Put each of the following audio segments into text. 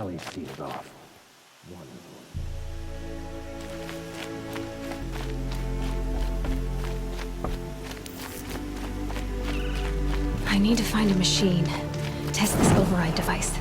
Alley sealed off. Wonderful. I need to find a machine. Test this override device.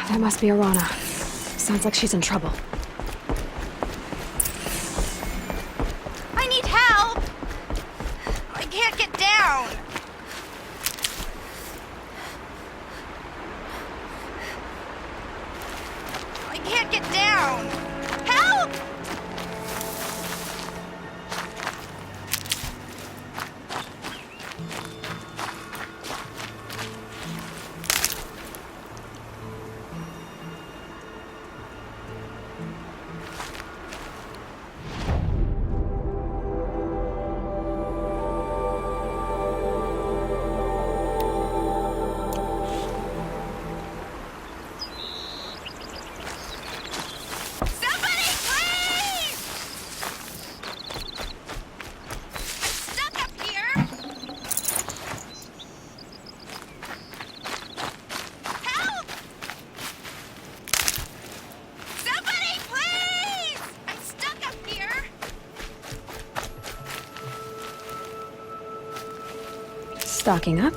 That must be Arana. Sounds like she's in trouble. I need help! I can't get down! I can't get down! Help! Somebody, please! I'm stuck up here! Help! Somebody, please! I'm stuck up here! Stocking up.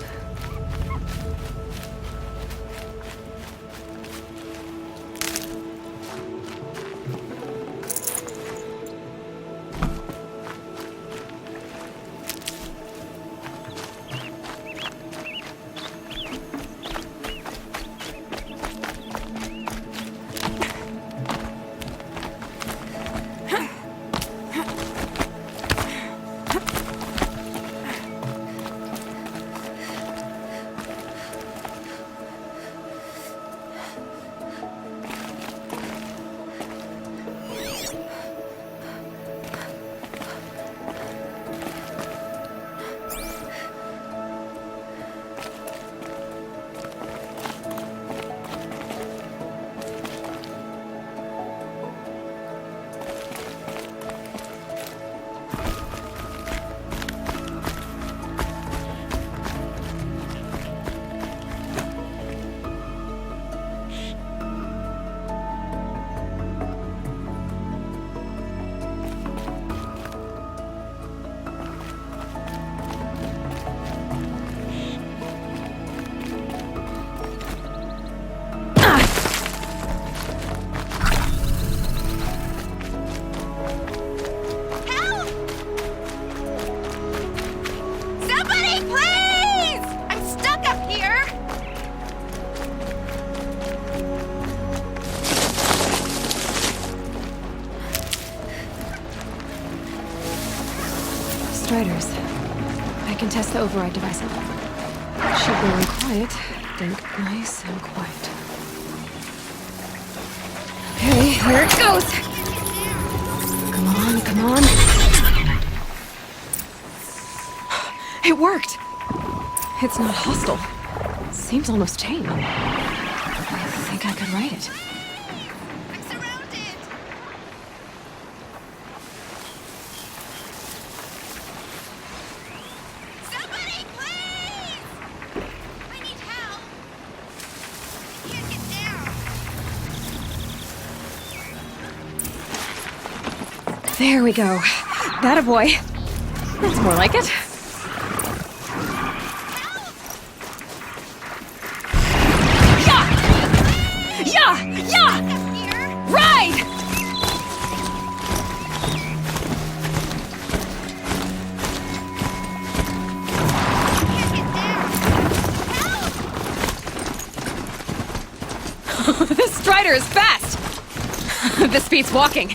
Help! Somebody, please! I'm stuck up here! Striders. I can test the override device out. Should go in quiet. Think nice and quiet. Okay, here it goes! Come on, come on. It worked! It's not hostile. Seems almost tame. I think I could ride it. I'm surrounded! Somebody, please! I need help! I can't get down! There we go. That a boy. That's more like it. Help! Strider is fast! This beats walking.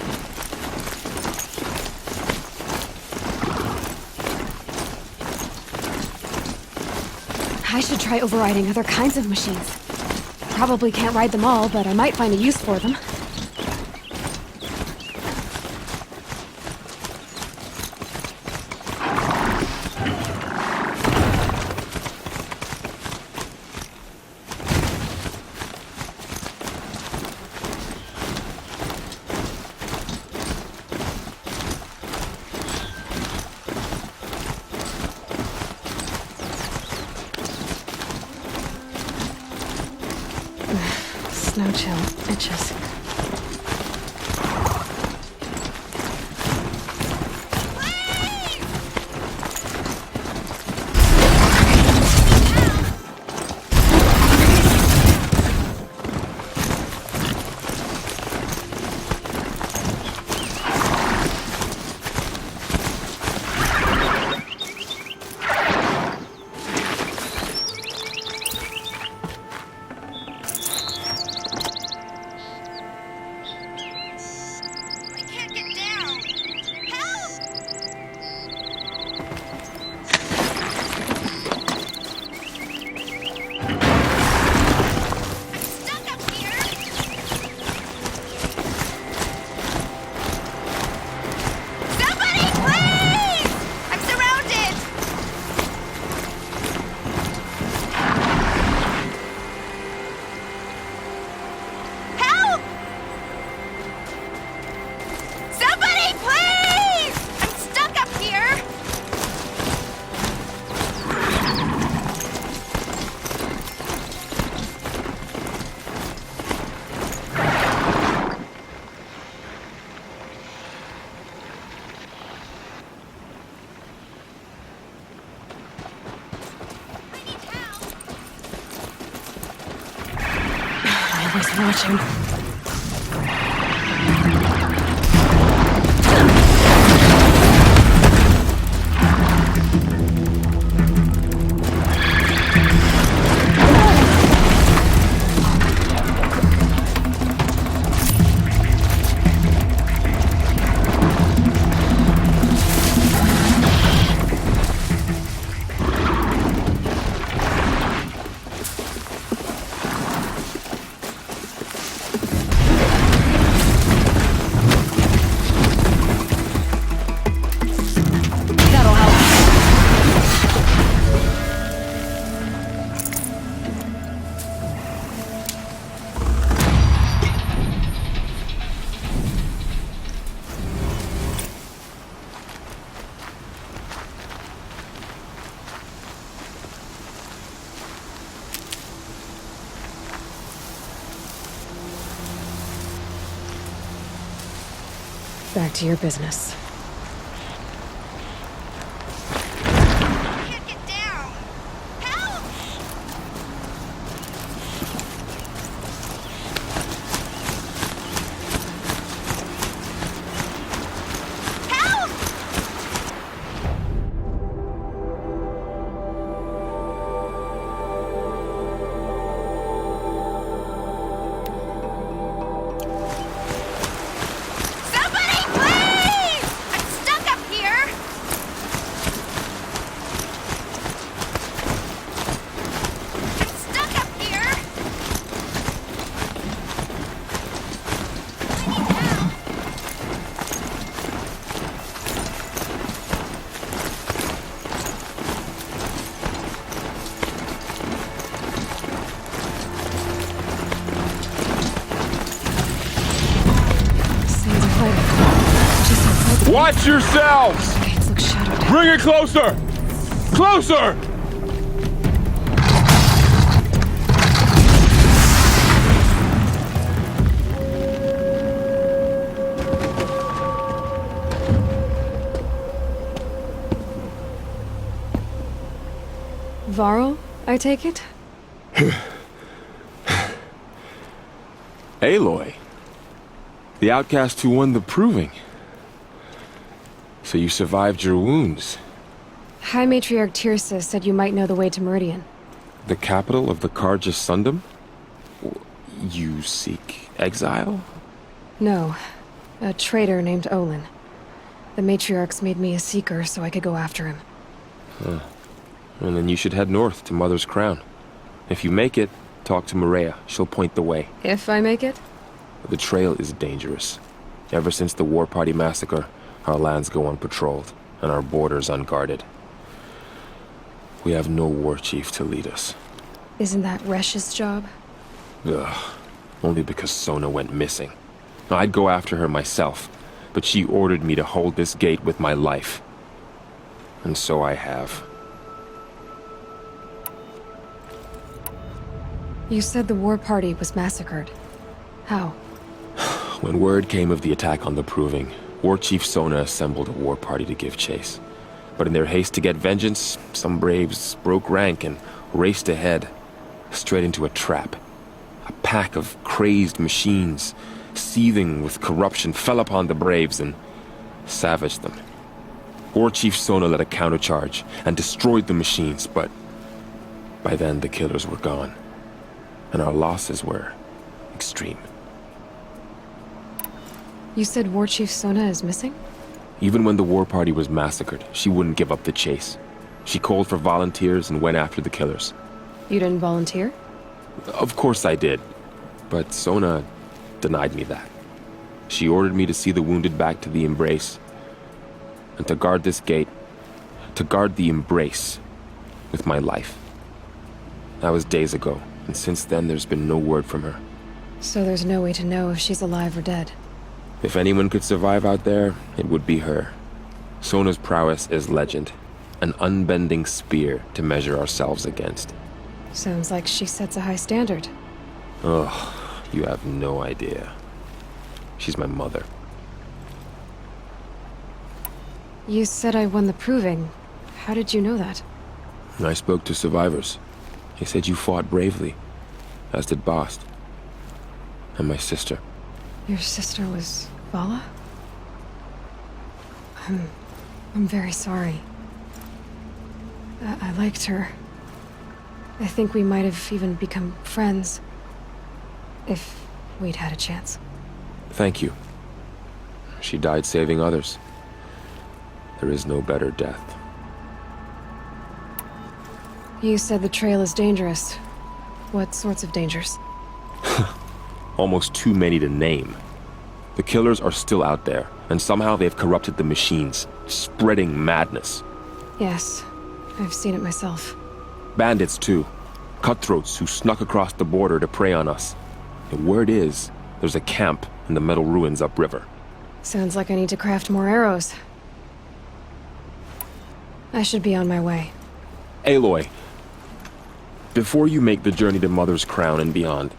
I should try overriding other kinds of machines. Probably can't ride them all, but I might find a use for them. Snow chill itches. Always watching. Back to your business. I can't get down. Help! Help! Watch yourselves! Gates look shuttered. Bring it closer! Closer! Varro, I take it? Aloy. The outcast who won the proving. So you survived your wounds. High Matriarch Tirsa said you might know the way to Meridian. The capital of the Carja Sundom? You seek exile? No. A traitor named Olin. The matriarchs made me a seeker so I could go after him. Well, then you should head north to Mother's Crown. If you make it, talk to Maria. She'll point the way. If I make it? The trail is dangerous. Ever since the War Party massacre, our lands go unpatrolled, and our borders unguarded. We have no war chief to lead us. Isn't that Resh's job? Ugh. Only because Sona went missing. I'd go after her myself, but she ordered me to hold this gate with my life. And so I have. You said the War Party was massacred. How? When word came of the attack on the Proving, War Chief Sona assembled a war party to give chase. But in their haste to get vengeance, some braves broke rank and raced ahead, straight into a trap. A pack of crazed machines, seething with corruption, fell upon the braves and savaged them. War Chief Sona led a countercharge and destroyed the machines, but by then the killers were gone, and our losses were extreme. You said War Chief Sona is missing? Even when the war party was massacred, she wouldn't give up the chase. She called for volunteers and went after the killers. You didn't volunteer? Of course I did, but Sona denied me that. She ordered me to see the wounded back to the Embrace, and to guard this gate, to guard the Embrace with my life. That was days ago, and since then there's been no word from her. So there's no way to know if she's alive or dead. If anyone could survive out there, it would be her. Sona's prowess is legend, an unbending spear to measure ourselves against. Sounds like she sets a high standard. Ugh, you have no idea. She's my mother. You said I won the Proving. How did you know that? I spoke to survivors. They said you fought bravely, as did Bast. And my sister. Your sister was Vala? I'm very sorry. I liked her. I think we might have even become friends. If we'd had a chance. Thank you. She died saving others. There is no better death. You said the trail is dangerous. What sorts of dangers? Almost too many to name. The killers are still out there, and somehow they've corrupted the machines, spreading madness. Yes, I've seen it myself. Bandits, too. Cutthroats who snuck across the border to prey on us. The word is, there's a camp in the metal ruins upriver. Sounds like I need to craft more arrows. I should be on my way. Aloy, before you make the journey to Mother's Crown and beyond,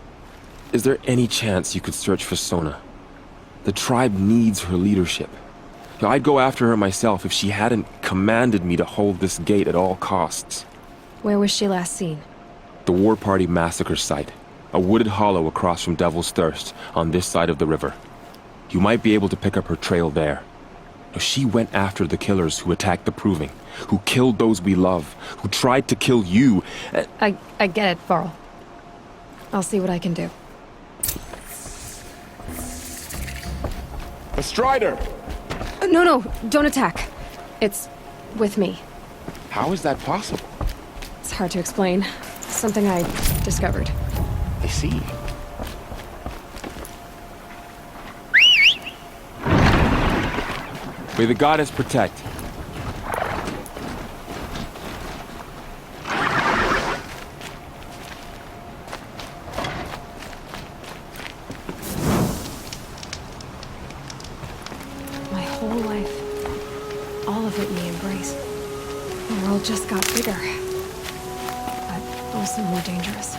is there any chance you could search for Sona? The tribe needs her leadership. I'd go after her myself if she hadn't commanded me to hold this gate at all costs. Where was she last seen? The War Party massacre site. A wooded hollow across from Devil's Thirst, on this side of the river. You might be able to pick up her trail there. She went after the killers who attacked the Proving, who killed those we love, who tried to kill you. I get it, Varl. I'll see what I can do. A Strider! No, don't attack. It's with me. How is that possible? It's hard to explain. Something I discovered. I see. May the goddess protect. My whole life, all of it in the Embrace. The world just got bigger, but also more dangerous.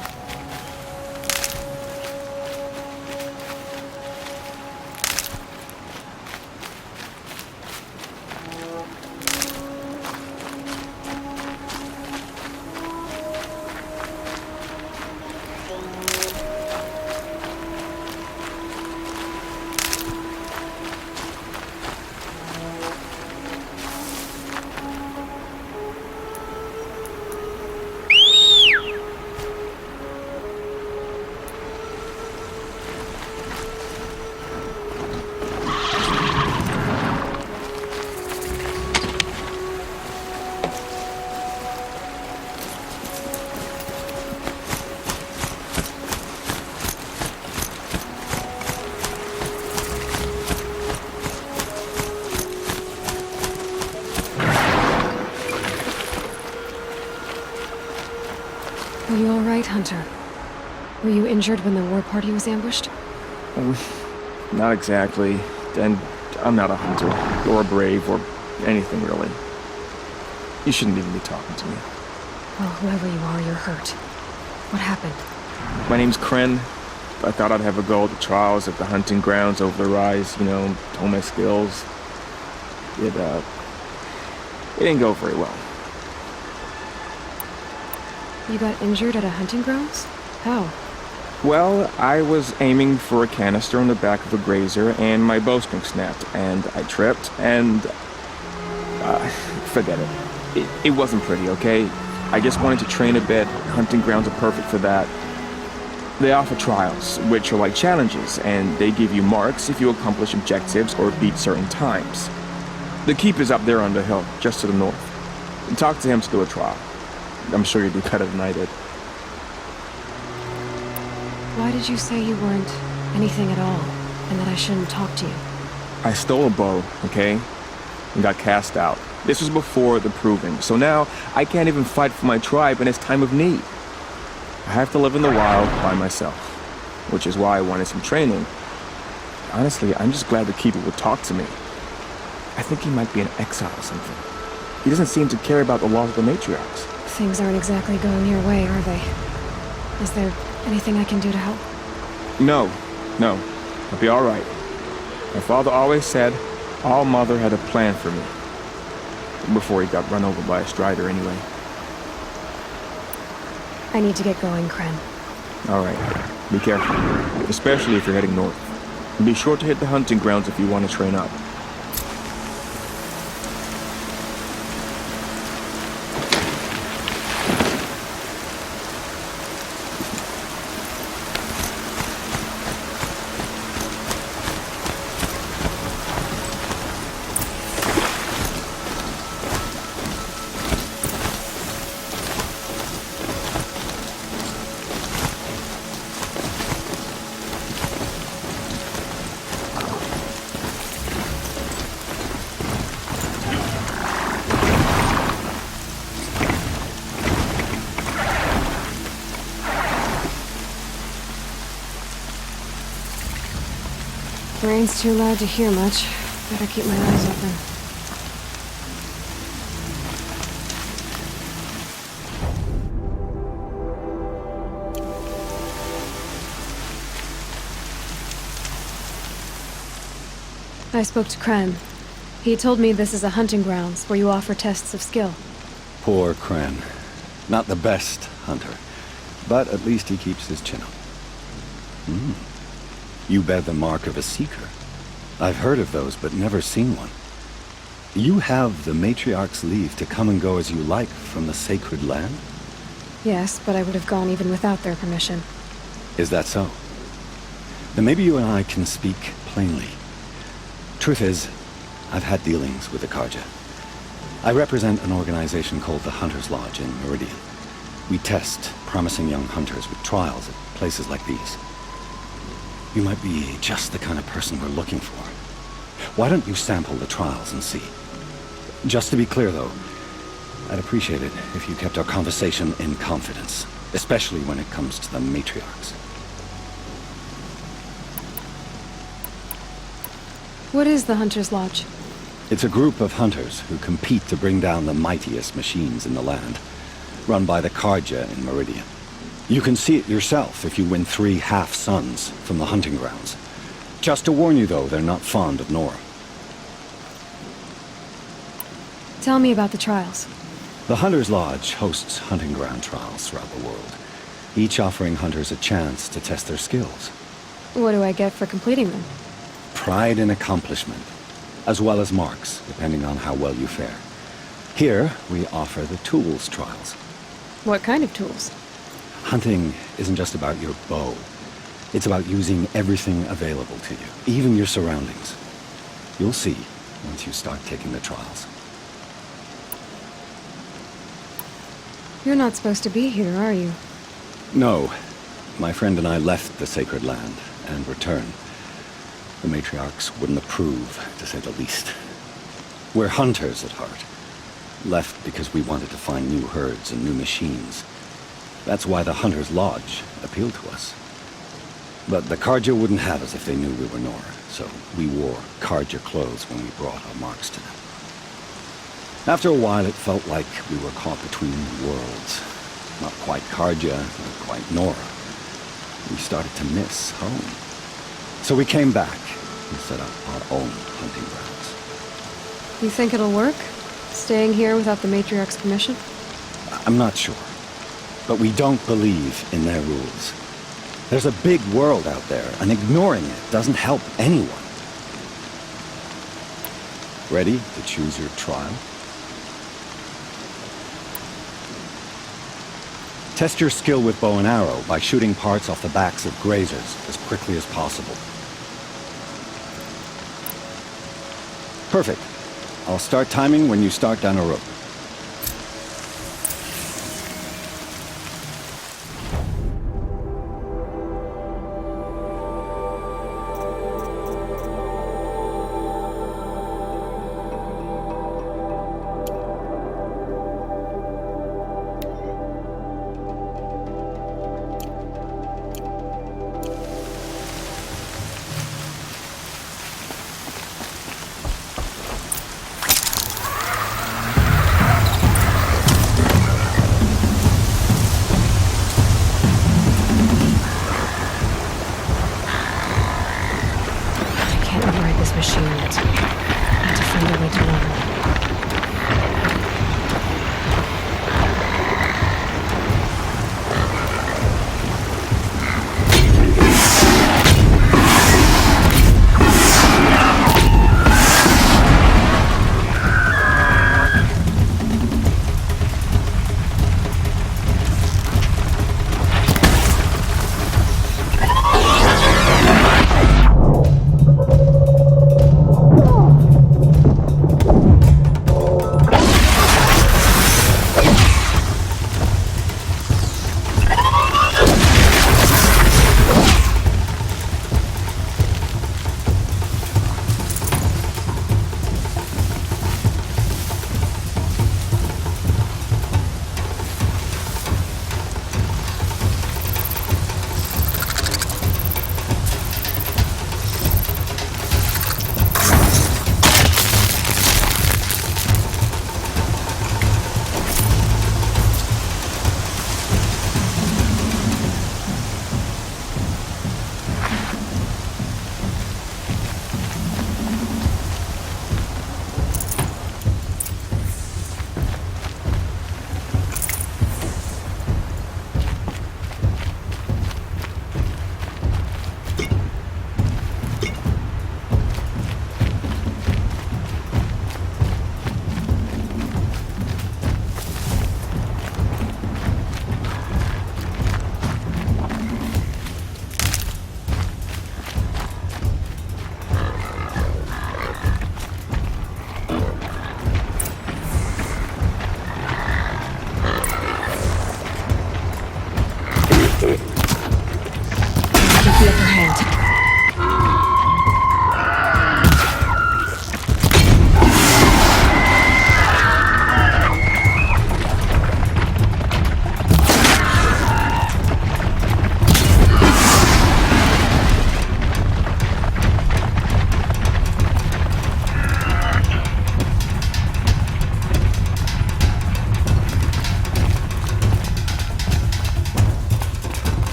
Are you alright, Hunter? Were you injured when the war party was ambushed? Not exactly. And I'm not a hunter, or a brave, or anything really. You shouldn't even be talking to me. Well, whoever you are, you're hurt. What happened? My name's Kren. I thought I'd have a go at the trials at the hunting grounds over the rise, hone my skills. It didn't go very well. You got injured at a hunting grounds? How? Well, I was aiming for a canister on the back of a grazer, and my bowstring snapped, and I tripped, and... forget it. It wasn't pretty, okay? I just wanted to train a bit. Hunting grounds are perfect for that. They offer trials, which are like challenges, and they give you marks if you accomplish objectives or beat certain times. The keep is up there on the hill, just to the north. Talk to him to do a trial. I'm sure you'd do better than I did. Why did you say you weren't anything at all, and that I shouldn't talk to you? I stole a bow, okay? And got cast out. This was before the proving, so now I can't even fight for my tribe in its time of need. I have to live in the wild by myself, which is why I wanted some training. Honestly, I'm just glad the keeper would talk to me. I think he might be in exile or something. He doesn't seem to care about the laws of the matriarchs. Things aren't exactly going your way, are they? Is there anything I can do to help? No. I'll be all right. My father always said All Mother had a plan for me. Before he got run over by a strider, anyway. I need to get going, Kren. All right. Be careful, especially if you're heading north. And be sure to hit the hunting grounds if you want to train up. The rain's too loud to hear much. Better keep my eyes open. I spoke to Kren. He told me this is a hunting grounds where you offer tests of skill. Poor Kren. Not the best hunter, but at least he keeps his chin up. You bear the mark of a seeker. I've heard of those, but never seen one. You have the matriarch's leave to come and go as you like from the sacred land? Yes, but I would have gone even without their permission. Is that so? Then maybe you and I can speak plainly. Truth is, I've had dealings with the Karja. I represent an organization called the Hunter's Lodge in Meridian. We test promising young hunters with trials at places like these. You might be just the kind of person we're looking for. Why don't you sample the trials and see? Just to be clear, though, I'd appreciate it if you kept our conversation in confidence, especially when it comes to the matriarchs. What is the Hunter's Lodge? It's a group of hunters who compete to bring down the mightiest machines in the land, run by the Karja in Meridian. You can see it yourself if you win 3 half-suns from the hunting grounds. Just to warn you, though, they're not fond of Nora. Tell me about the trials. The Hunter's Lodge hosts hunting ground trials throughout the world, each offering hunters a chance to test their skills. What do I get for completing them? Pride in accomplishment, as well as marks, depending on how well you fare. Here, we offer the tools trials. What kind of tools? Hunting isn't just about your bow. It's about using everything available to you, even your surroundings. You'll see once you start taking the trials. You're not supposed to be here, are you? No. My friend and I left the sacred land and returned. The matriarchs wouldn't approve, to say the least. We're hunters at heart. Left because we wanted to find new herds and new machines. That's why the Hunter's Lodge appealed to us. But the Carja wouldn't have us if they knew we were Nora, so we wore Carja clothes when we brought our marks to them. After a while, it felt like we were caught between worlds. Not quite Carja, not quite Nora. We started to miss home. So we came back and set up our own hunting grounds. You think it'll work? Staying here without the Matriarch's permission? I'm not sure. But we don't believe in their rules. There's a big world out there, and ignoring it doesn't help anyone. Ready to choose your trial? Test your skill with bow and arrow by shooting parts off the backs of grazers as quickly as possible. Perfect. I'll start timing when you start down a rope.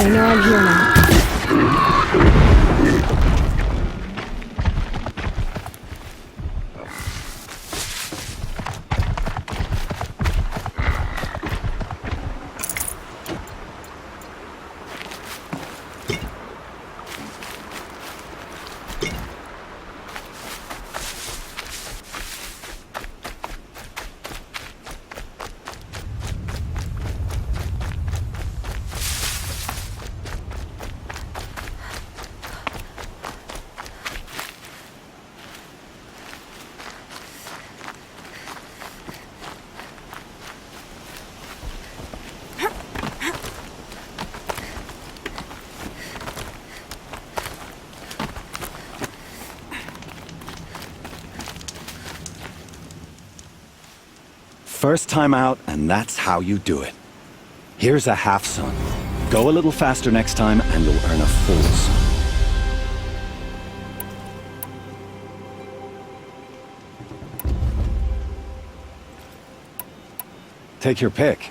They know I'm here now. First time out, and that's how you do it. Here's a half sun. Go a little faster next time, and you'll earn a full sun. Take your pick.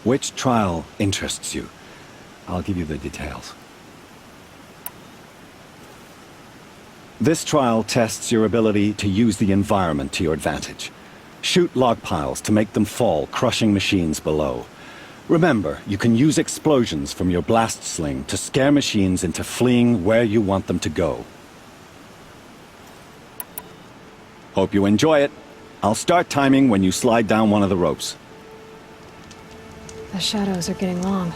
Which trial interests you? I'll give you the details. This trial tests your ability to use the environment to your advantage. Shoot log piles to make them fall, crushing machines below. Remember, you can use explosions from your blast sling to scare machines into fleeing where you want them to go. Hope you enjoy it. I'll start timing when you slide down one of the ropes. The shadows are getting long.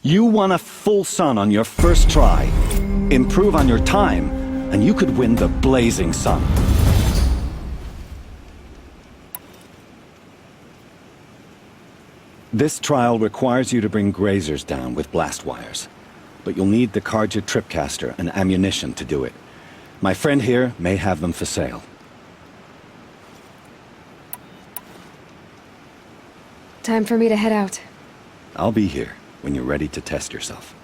You won a full sun on your first try. Improve on your time, and you could win the blazing sun. This trial requires you to bring grazers down with blast wires. But you'll need the Karja tripcaster and ammunition to do it. My friend here may have them for sale. Time for me to head out. I'll be here when you're ready to test yourself.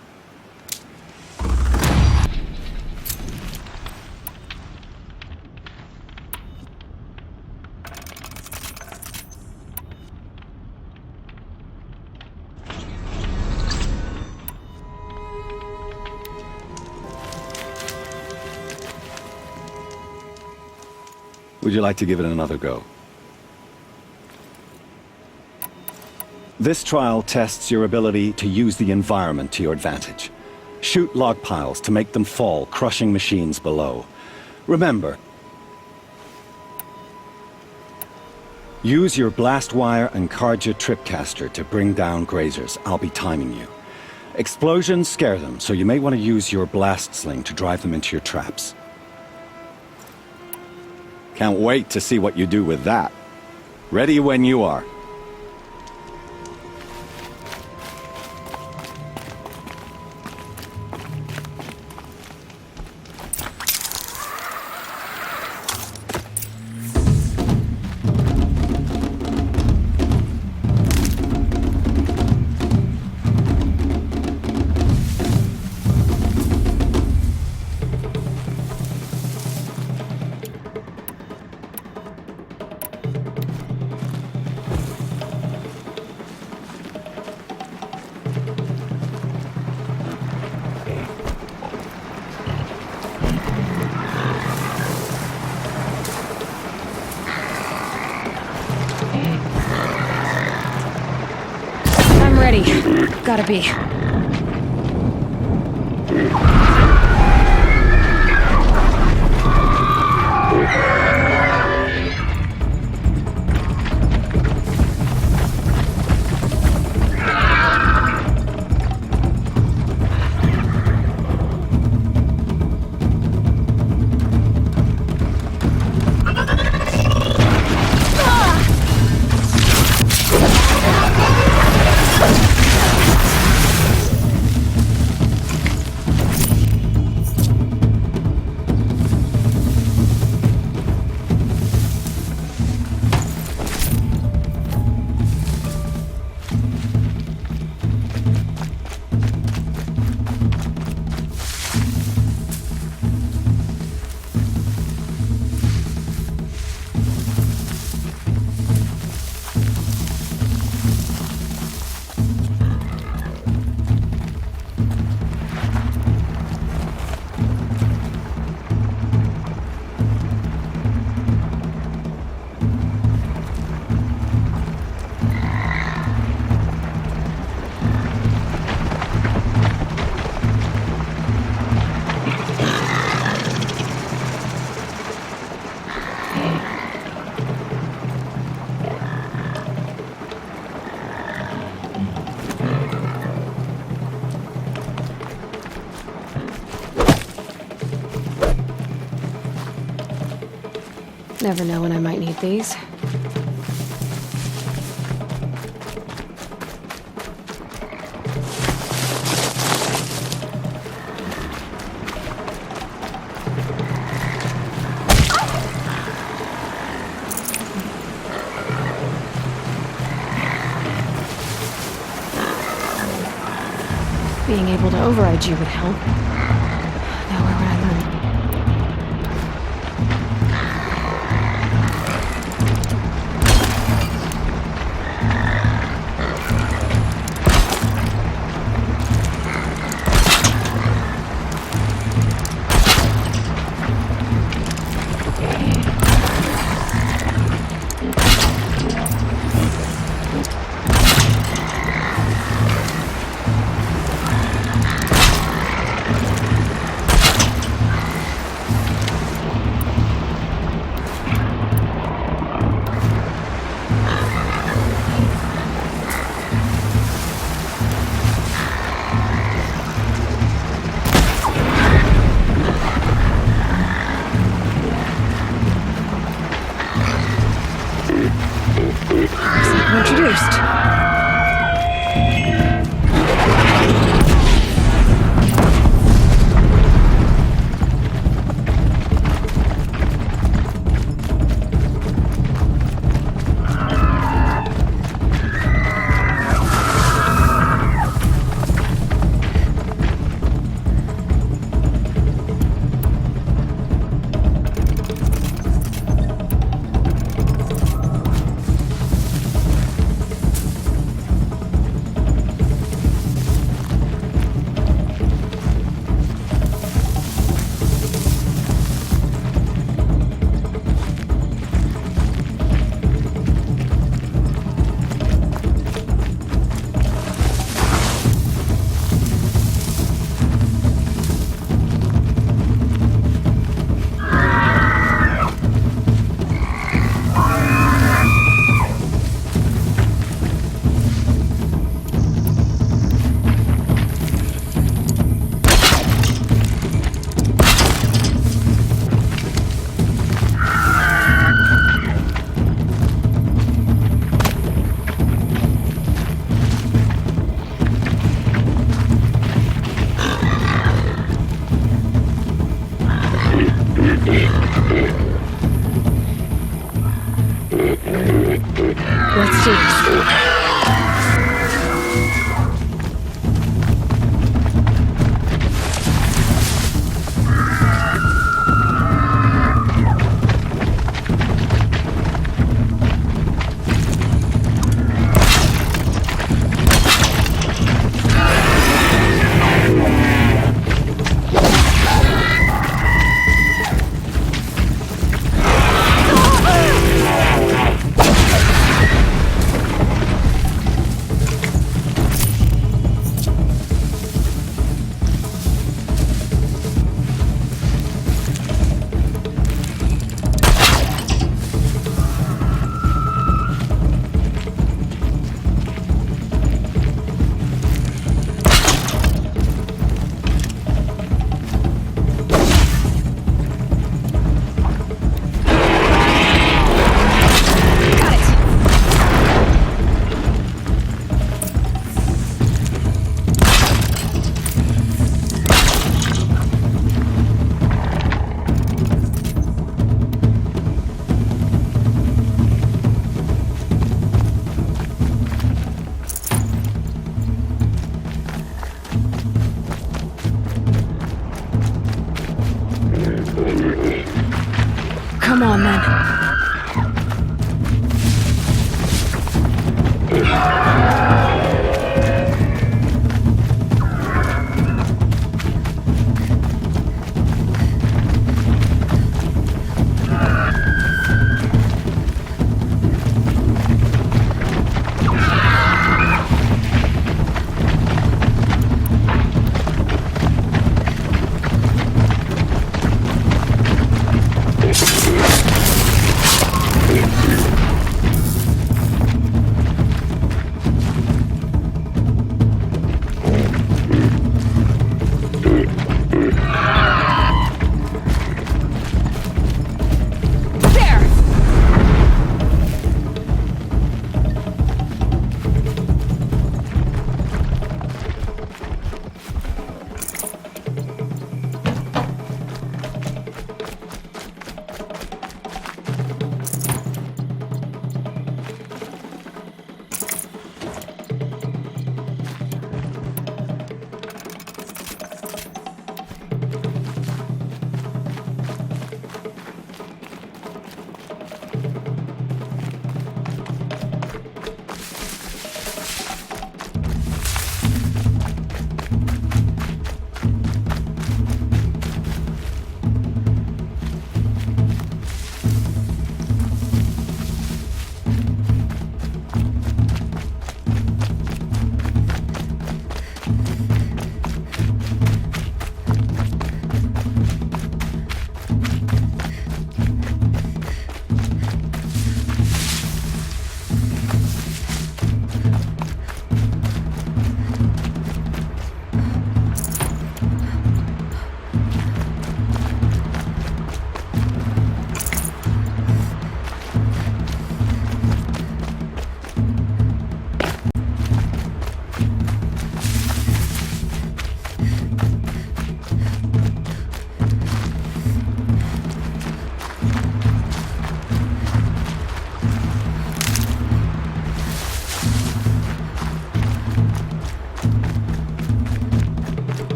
Would you like to give it another go? This trial tests your ability to use the environment to your advantage. Shoot log piles to make them fall, crushing machines below. Remember, use your blast wire and Karja tripcaster to bring down grazers. I'll be timing you. Explosions scare them, so you may want to use your blast sling to drive them into your traps. Can't wait to see what you do with that. Ready when you are. Ready. Gotta be. Never know when I might need these. Being able to override you would help. Now where would I learn? introduced. Let's do this.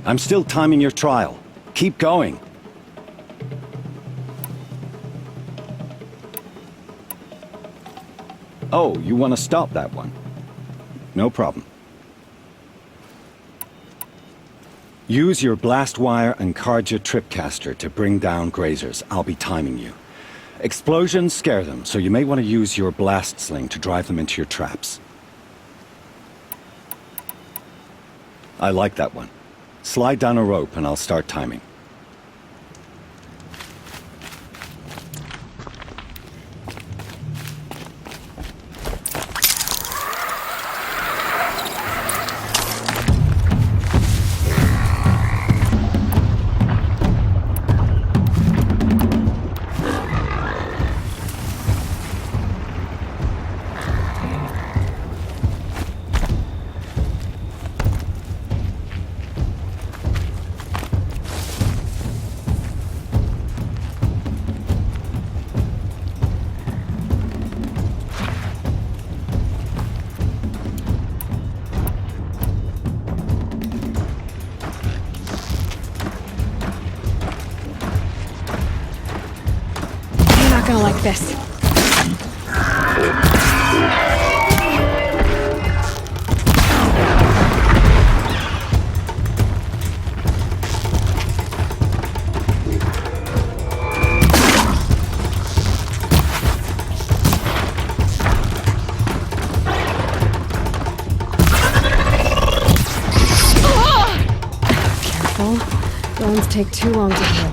I'm still timing your trial. Keep going. Oh, you want to stop that one? No problem. Use your blast wire and Karja tripcaster to bring down grazers. I'll be timing you. Explosions scare them, so you may want to use your blast sling to drive them into your traps. I like that one. Slide down a rope and I'll start timing. Gonna like this. Careful. Bones take too long to heal.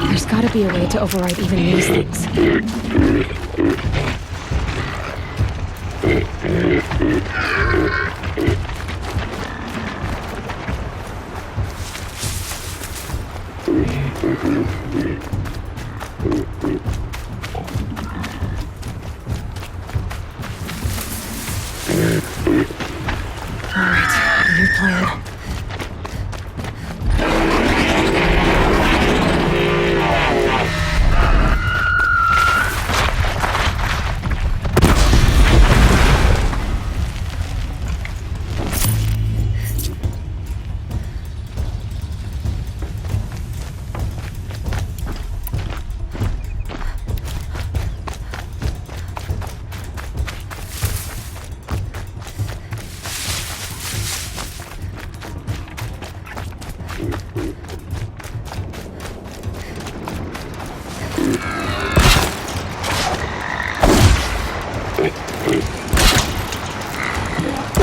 There's gotta be a way to override even these things. Alright, new plan.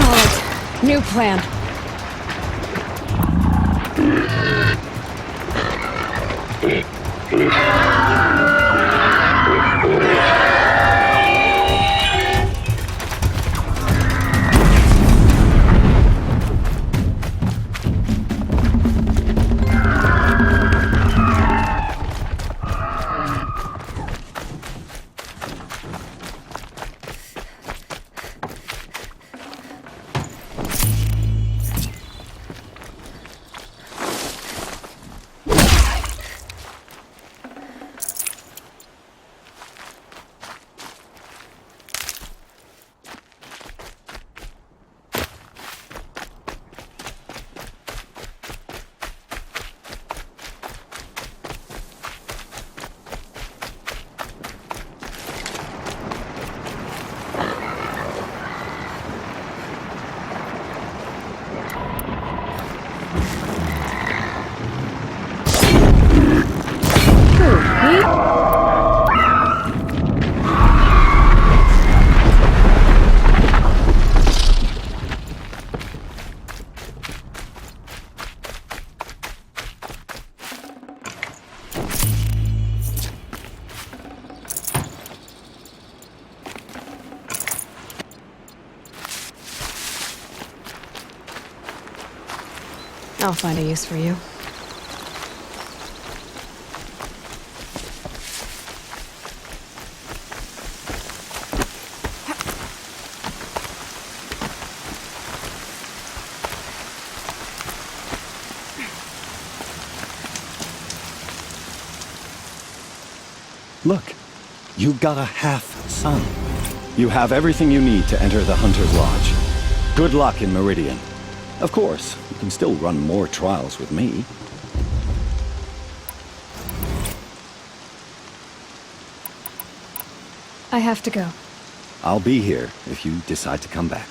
Alright, new plan. I'll find a use for you. Look, you got a half-son. You have everything you need to enter the Hunter's Lodge. Good luck in Meridian. Of course, you can still run more trials with me. I have to go. I'll be here if you decide to come back.